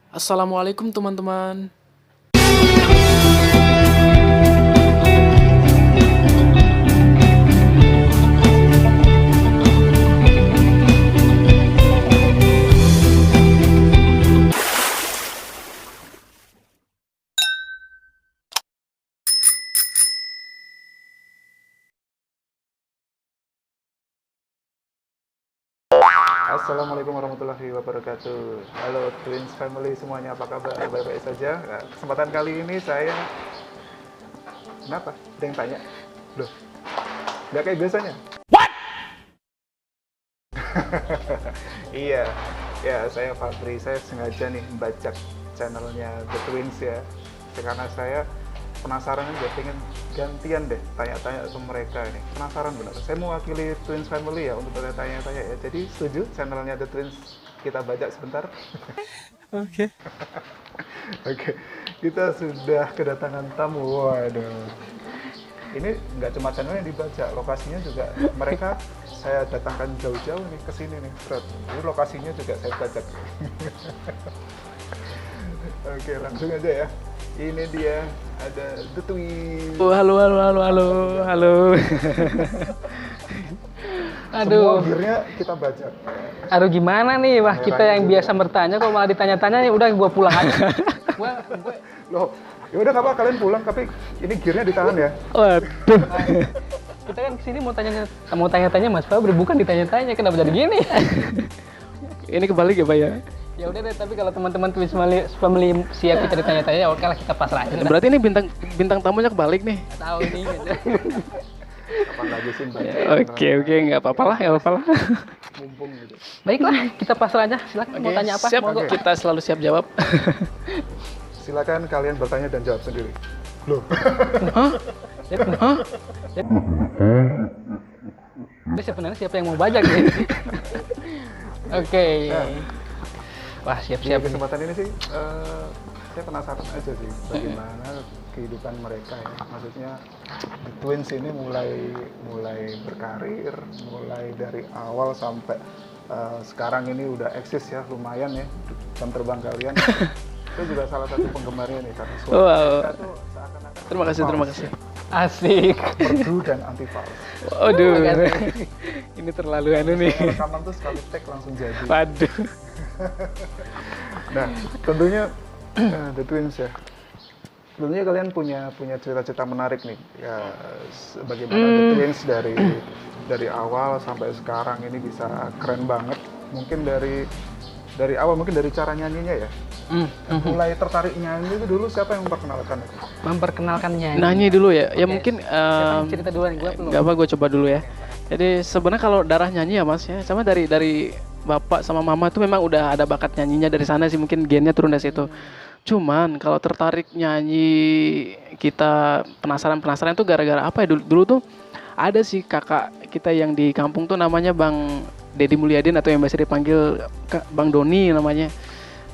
Assalamualaikum teman-teman. Assalamualaikum warahmatullahi wabarakatuh. Halo Twins Family semuanya, apa kabar? Baik-baik saja. Nah, kesempatan kali ini saya kenapa? Ada yang tanya? Loh, nggak kayak biasanya? What? Iya, ya saya Fabri. Saya sengaja nih membajak channelnya The Twins ya, karena saya penasaran aja, pengen gantian deh tanya-tanya ke mereka ini. Penasaran benar. Saya mewakili Twins Family ya untuk bertanya-tanya ya. Jadi setuju channelnya The Twins kita bajak sebentar? Oke. Oke, kita sudah kedatangan tamu. Waduh. Ini nggak cuma channel yang dibajak, lokasinya juga mereka saya datangkan jauh-jauh nih ke sini nih, Bro. Jadi lokasinya juga saya bajak. Oke, langsung aja ya. Ini dia, ada The Twins. Oh, halo. Semua gearnya kita bajak. Aduh gimana nih, wah kita yang biasa bertanya kok malah ditanya-tanya nih, udah gua pulang aja. gua Loh, ya udah nggak apa, kalian pulang, tapi ini gearnya ditahan ya. Waduh. Kita kan kesini mau tanya-tanya Mas Fabri, bukan ditanya-tanya, kenapa jadi gini? Ini kebalik ya, Pak ya? Ya udah deh, tapi kalau teman-teman Twins Family siap kita ditanya-tanya, ya oke lah kita pasrah aja. Berarti ini bintang tamunya kebalik nih. Nggak tahu nih. Kapan lagi sih bajak? Oke, nggak apa-apa lah. Mumpung gitu. Baiklah, kita pasrah aja. Silakan mau tanya apa? Siap, Monggo. kita selalu siap jawab. Silakan kalian bertanya dan jawab sendiri. Loh, Ini sebenarnya siapa yang mau bajak nih? Oke. Wah, di siap-siap. kesempatan ini sih saya penasaran aja sih bagaimana kehidupan mereka ya. Maksudnya The Twins ini mulai berkarir, mulai dari awal sampai sekarang ini udah eksis ya, lumayan ya jam terbang kalian. Saya juga salah satu penggemarnya nih, karena suara Wow. mereka tuh seakan-akan Terima kasih. Asik. merdu dan anti fals. Waduh. Ini terlalu anu nih. Rekaman tuh sekali tag langsung jadi. Waduh. Nah, tentunya The Twins ya. Tentunya kalian punya cerita-cerita menarik nih. Ya, bagaimana The Twins dari awal sampai sekarang ini bisa keren banget. Mungkin dari awal, mungkin dari cara nyanyinya ya. Mulai tertarik nyanyi itu dulu siapa yang memperkenalkan itu? Memperkenalkan Nyanyi dulu ya. Ya mungkin Siapa yang cerita duluan, gua belum. nggak apa, gue coba dulu ya. Jadi sebenarnya kalau darah nyanyi ya Mas ya, sama dari bapak sama mama tuh memang udah ada bakat nyanyinya dari sana sih, mungkin gennya turun dari situ. Cuman kalau tertarik nyanyi, kita penasaran tuh gara-gara apa ya, dulu tuh ada sih kakak kita yang di kampung tuh namanya Bang Deddy Mulyadin, atau yang biasa dipanggil Bang Doni namanya.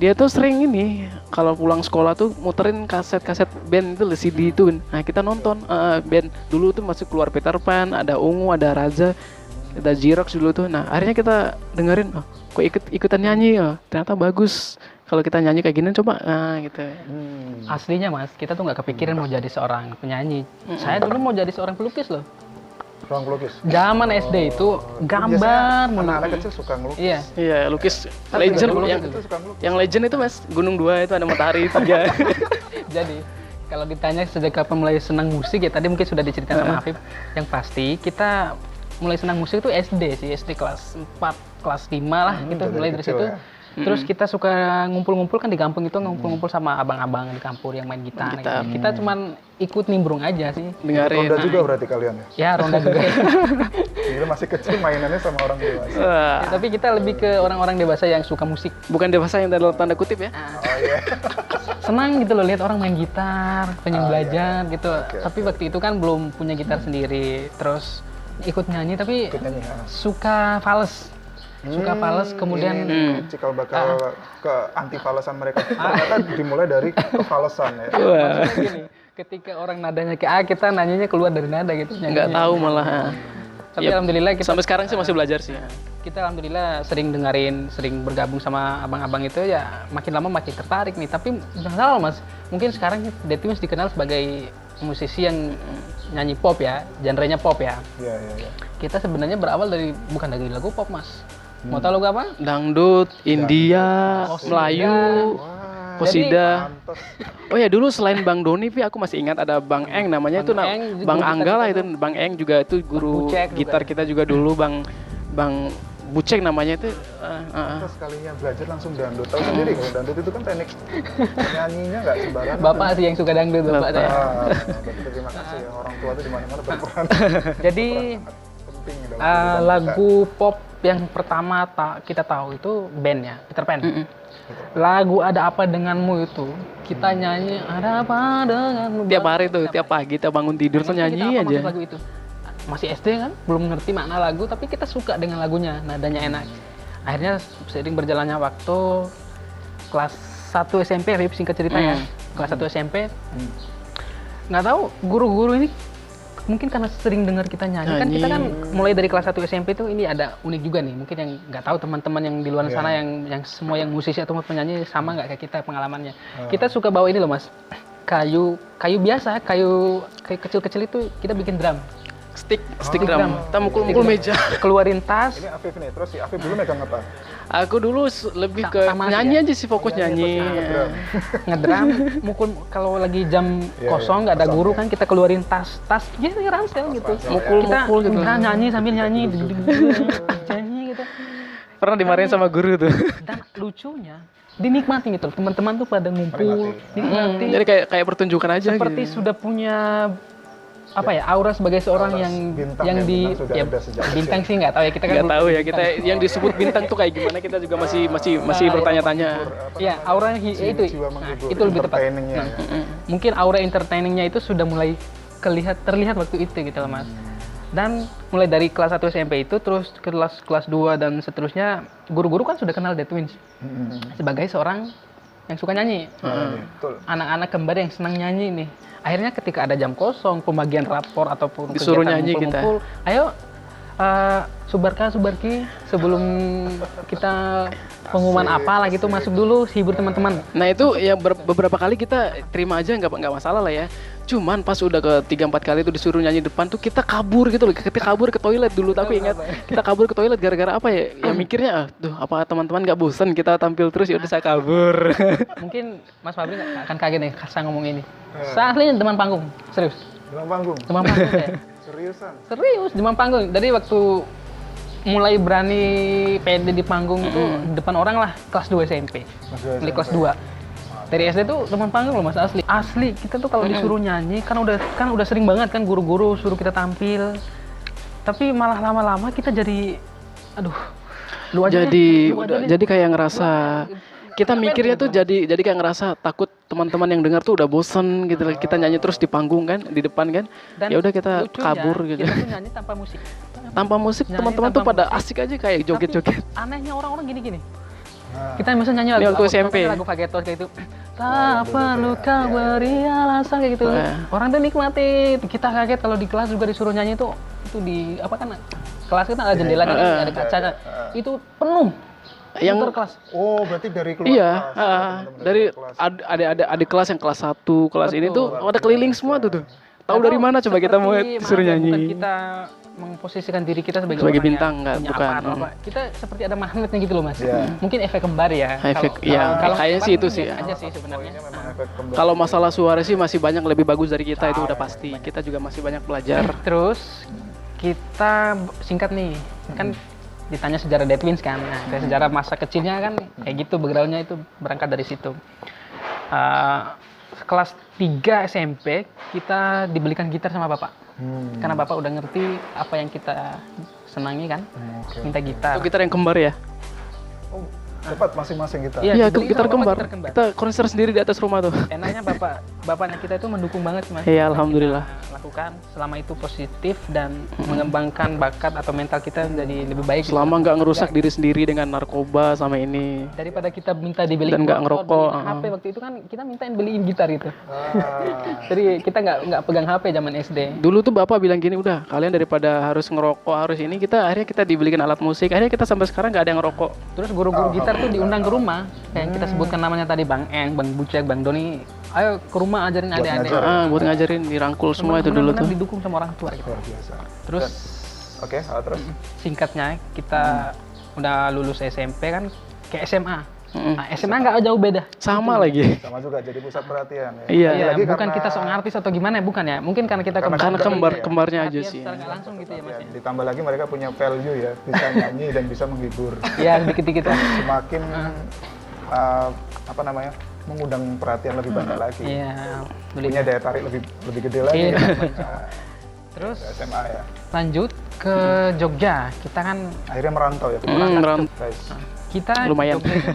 Dia tuh sering ini kalau pulang sekolah tuh muterin kaset-kaset band itu, CD itu. Nah kita nonton band dulu tuh masih keluar Peter Pan, ada Ungu, ada Raza, ada Xerox dulu tuh. Nah akhirnya kita dengerin, oh, kok ikutan nyanyi, oh, ternyata bagus kalau kita nyanyi kayak gini, coba gitu. Aslinya Mas, kita tuh nggak kepikiran mau jadi seorang penyanyi. Saya dulu mau jadi seorang pelukis loh. Ruang pelukis. Zaman SD itu gambar mulu. Anak-anak kecil suka ngelukis. Iya. Iya, lukis Tapi legend dulu yang, Itu suka ngelukis. yang legend itu Mas, Gunung 2 itu ada matahari 3. Jadi kalau ditanya sejak kapan mulai senang musik, ya tadi mungkin sudah diceritain sama Afif. Yang pasti kita mulai senang musik itu SD sih, SD kelas 4, kelas 5 lah gitu, dari mulai dari kecil situ. ya. Terus kita suka ngumpul-ngumpul kan di kampung itu, ngumpul-ngumpul sama abang-abang di kampung yang main gitar. Gitar. Gitu. Kita cuman ikut nimbrung aja sih. Dengerin. Ronda juga berarti kalian ya? Ya ronda juga. Gila, masih kecil mainannya sama orang dewasa. Wah, Ya, tapi kita lebih ke orang-orang dewasa yang suka musik. bukan dewasa yang dalam tanda kutip ya. Oh iya. Senang gitu loh lihat orang main gitar, pengen belajar gitu. Oke, Tapi waktu itu kan belum punya gitar sendiri. Terus ikut nyanyi tapi Ikut nyanyi ya. suka fals. Suka fals kemudian Ini cikal bakal ke anti falesan mereka. Ternyata dimulai dari kefalesan ya. maksudnya gini, ketika orang nadanya ke A, kita nanyanya keluar dari nada gitu. Nggak tahu malah. Tapi alhamdulillah kita Sampai sekarang sih masih belajar sih. kita alhamdulillah sering bergabung sama abang-abang itu ya makin lama makin tertarik nih. Tapi jangan salah Mas, mungkin sekarang The Twins dikenal sebagai musisi yang nyanyi pop ya, genrenya pop ya. Iya, iya, iya. Kita sebenarnya berawal dari bukan dari lagu pop Mas. Mau tahu lagu apa? Dangdut, India, Melayu, Wah, Posida. pantes. Oh ya dulu selain Bang Doni, Vi, aku masih ingat ada Bang Eng namanya itu Eng, Bang guru gitar Angga lah kita itu. Bang Eng juga itu guru Bucek juga. gitar kita juga dulu Bang Bucek namanya itu. Terus sekalinya belajar langsung dangdut. Tahu sendiri kalau dangdut itu kan teknik nyanyinya nggak sembarangan. Bapak sih yang suka dangdut bapak saya. Berarti terima kasih ya, orang tua itu di mana-mana berperan. Jadi Penting dalam lagu pop yang pertama kita tahu itu bandnya Peter Pan. Lagu Ada Apa Denganmu itu kita nyanyi Ada Apa Denganmu. Tiap hari tuh, tiap pagi kita bangun tidur tuh Ngerti kita nyanyi apa maksud aja. lagu itu. Masih SD kan, belum ngerti makna lagu, tapi kita suka dengan lagunya, nadanya enak. Akhirnya seiring berjalannya waktu, kelas 1 SMP, Rip, singkat ceritanya, kelas 1 SMP, nggak tahu guru-guru ini mungkin karena sering dengar kita nyanyi, kan kita kan mulai dari kelas 1 SMP itu ini ada unik juga nih, mungkin yang nggak tahu teman-teman yang di luar sana yang semua yang musisi atau penyanyi sama nggak kayak kita pengalamannya. Kita suka bawa ini loh Mas, kayu biasa, kayu kecil-kecil itu kita bikin drum. Stick drum. Kita mukul-mukul meja. Keluarin tas. Ini Afif nih, terus si Afif dulu megang apa? Aku dulu lebih ke Sama nyanyi ya? aja sih, fokus nyanyi. Ngedrum, mukul kalau lagi jam kosong nggak ada guru kan kita keluarin tas ya ransel gitu. Mukul-mukul gitu. Kita nyanyi sambil nyanyi gitu. Pernah dimarahin sama guru tuh. Dan lucunya dinikmati gitu. Teman-teman tuh pada ngumpul, nikmati. Jadi kayak pertunjukan aja Seperti gitu. sudah punya apa ya aura sebagai seorang Aura yang bintang yang ya, di bintang sudah ya, ada sejak bintang sih nggak tahu ya kita kan Nggak belum tahu ya bintang. kita yang disebut bintang tuh kayak gimana, kita juga masih bertanya-tanya. Iya, aura itu Jiwa menghibur, itu lebih tepat. entertainingnya ya. Mungkin aura entertainingnya itu sudah mulai terlihat waktu itu gitu loh Mas. Dan mulai dari kelas 1 SMP itu terus ke kelas 2 dan seterusnya, guru-guru kan sudah kenal The Twins sebagai seorang yang suka nyanyi. Betul. Anak-anak kembar yang senang nyanyi nih. Akhirnya ketika ada jam kosong, pembagian rapor ataupun Disuruh kegiatan nyanyi ngumpul-ngumpul, ayo Subarki, sebelum kita pengumuman apa lah gitu, masuk dulu, hibur teman-teman. Nah itu ya beberapa kali kita terima aja, nggak masalah lah ya. Cuman pas udah ke 3-4 kali itu disuruh nyanyi depan tuh kita kabur gitu loh. Kita kabur ke toilet dulu, aku ingat kita kabur ke toilet gara-gara apa ya? Ya mikirnya, tuh apa teman-teman nggak bosan kita tampil terus, ya udah saya kabur. Mungkin Mas Fabri nggak akan kaget nih saya ngomong ini. Saya aslinya demam panggung, serius. Demam panggung. Demam panggung saya. Seriusan. Serius, demam panggung. Dari waktu mulai berani pede di panggung itu depan orang lah, kelas 2 SMP. Mulai kelas 2. Dari SD tuh demam panggung loh Mas, asli. Asli, kita tuh kalau disuruh nyanyi kan udah sering banget kan guru-guru suruh kita tampil. Tapi malah lama-lama kita jadi aduh, lu aja Jadi deh, lu aja deh. jadi kayak ngerasa kita mikirnya tuh jadi kayak ngerasa takut teman-teman yang dengar tuh udah bosen gitu. Kita nyanyi terus di panggung kan, di depan kan. Dan Ya udah kita lucunya, kabur gitu. Kita tuh nyanyi tanpa musik. Tanpa musik Nyanyi teman-teman tuh tanpa pada musik. asik aja kayak joget-joget. Tapi anehnya orang-orang gini-gini. Nah, Kita misalnya nyanyi Ini waktu lagu SMP. lagu Fagetos kayak itu. Tak perlu kau beri alasan kayak gitu. Orang tuh nikmati. Kita kaget kalau di kelas juga disuruh nyanyi itu di apa kan? Kelas kita ada jendela kan, ada kaca. Itu penuh. Yang Muter kelas. oh, berarti dari keluar iya, kelas, teman-teman dari kelas. adik kelas yang kelas 1, kelas ini tuh ada keliling semua tuh. Tahu dari mana coba kita mau Seperti, disuruh maaf ya, nyanyi. Bukan kita memposisikan diri kita sebagai, Sebagai orang bintang, yang nggak, punya bukan. apa atau apa. Kita seperti ada magnetnya gitu loh Mas. Iya. Mungkin efek kembar ya. Efek, iya, kayaknya sih itu sih. Aja sih sebenarnya. Ini memang efek kembali. Kalau masalah suara sih masih banyak lebih bagus dari kita, itu udah pasti. Kita juga masih banyak belajar. Terus kita singkat nih, kan ditanya sejarah The Twins kan. Nah, dari sejarah masa kecilnya kan kayak gitu, backgroundnya itu berangkat dari situ. Kelas 3 SMP kita dibelikan gitar sama bapak. Karena bapak udah ngerti apa yang kita senangi kan, minta gitar. Itu gitar yang kembar ya? Dapat masing-masing kita. Iya, Iya, dibeliin gitar sama bapak kembar. gitar kembar. Kita konser sendiri di atas rumah tuh. Enaknya bapaknya kita itu mendukung banget sih, Mas. Iya, alhamdulillah. Kita lakukan selama itu positif dan mengembangkan bakat atau mental kita menjadi lebih baik. gitu. Selama nggak ngerusak diri sendiri dengan narkoba sama ini. Daripada kita minta dibeliin Dan nggak motor, ngerokok, beliin HP waktu itu kan kita mintain beliin gitar itu. Jadi kita nggak pegang HP zaman SD. Dulu tuh bapak bilang gini, udah kalian daripada harus ngerokok harus ini, akhirnya kita dibelikan alat musik. Akhirnya kita sampai sekarang nggak ada yang ngerokok. Terus guru-guru gitar tuh diundang ke rumah. Kayak yang kita sebutkan namanya tadi Bang Eng, Bang Bucek, Bang Doni. Ayo ke rumah ajarin adik-adik. Buat ngajarin, dirangkul semua itu dulu tuh. Benar-benar didukung sama orang tua gitu. Luar biasa. Terus Oke, terus singkatnya kita udah lulus SMP kan ke SMA. Mm-mm. Nah, SMA nggak jauh beda. Sama lagi. sama juga jadi pusat perhatian ya. Iya. Iya, Lagi bukan karena- kita sok artis atau gimana ya, bukan ya. Mungkin karena kita Karena Karena kembar, kembarnya aja perhatian sih. secara nggak langsung gitu ya, Mas. Ya, ditambah lagi mereka punya value ya, bisa nyanyi dan bisa menghibur. Iya, dikit-dikit lah. Semakin apa namanya? Mengundang perhatian lebih banyak lagi. Iya, Punya daya tarik lebih gede lagi. Iya. Ya, mereka Terus SMA ya. lanjut ke Jogja. Kita kan Akhirnya merantau ya. Merantau. Guys. kita Lumayan. Jogja itu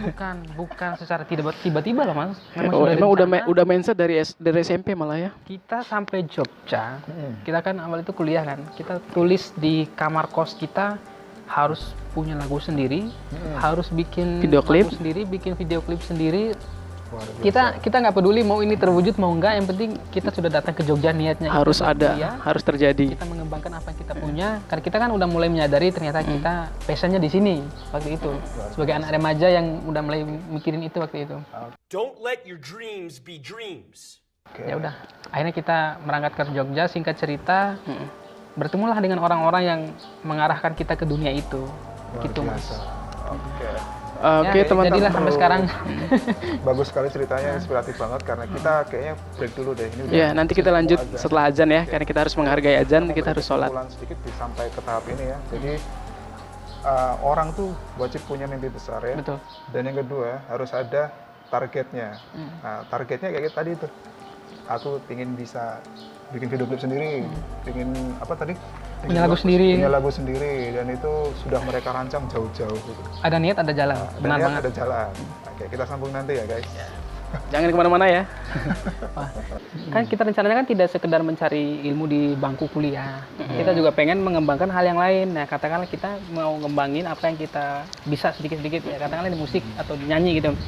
bukan secara tiba-tiba loh, Mas. Oh, emang udah direncana. udah mindset dari SMP malah ya. Kita sampai Jogja. Kita kan awal itu kuliah kan. Kita tulis di kamar kos kita harus punya lagu sendiri, harus bikin Video klip. lagu sendiri, bikin video klip sendiri. Luar biasa. Kita nggak peduli mau ini terwujud mau enggak, yang penting kita sudah datang ke Jogja niatnya Harus kita ada, kuliah, harus terjadi. kita mengembangkan apa yang kita punya. Karena kita kan udah mulai menyadari ternyata kita passionnya di sini waktu itu. Sebagai anak remaja yang udah mulai mikirin itu waktu itu. Don't let your dreams be dreams. Oke. Ya udah, akhirnya kita berangkat ke Jogja. Singkat cerita, bertemulah dengan orang-orang yang mengarahkan kita ke dunia itu. Luar Gitu, Mas. biasa. Oke. Oke, Ya, teman-teman. jadilah sampai sekarang. Bagus sekali ceritanya, inspiratif banget karena kita kayaknya break dulu deh. Ini udah Ya, nanti kita lanjut azan. setelah azan ya, karena kita harus menghargai azan, Kita kita harus sholat. kesimpulan sedikit sampai ke tahap ini ya. Jadi orang tuh wajib punya mimpi besar ya. Betul. Dan yang kedua harus ada targetnya. Nah, targetnya kayak tadi tuh. Aku ingin bisa bikin video klip sendiri, ingin apa tadi? Punya lagu sendiri. Punya lagu sendiri dan itu sudah mereka rancang jauh-jauh gitu. Ada niat, ada jalan. Dan Benar lihat banget. ada jalan. Oke, kita sambung nanti ya guys. Jangan kemana-mana ya. Kan kita rencananya kan tidak sekedar mencari ilmu di bangku kuliah. Kita juga pengen mengembangkan hal yang lain. Nah, katakanlah kita mau ngembangin apa yang kita bisa sedikit-sedikit ya. Katakanlah di musik atau di nyanyi gitu.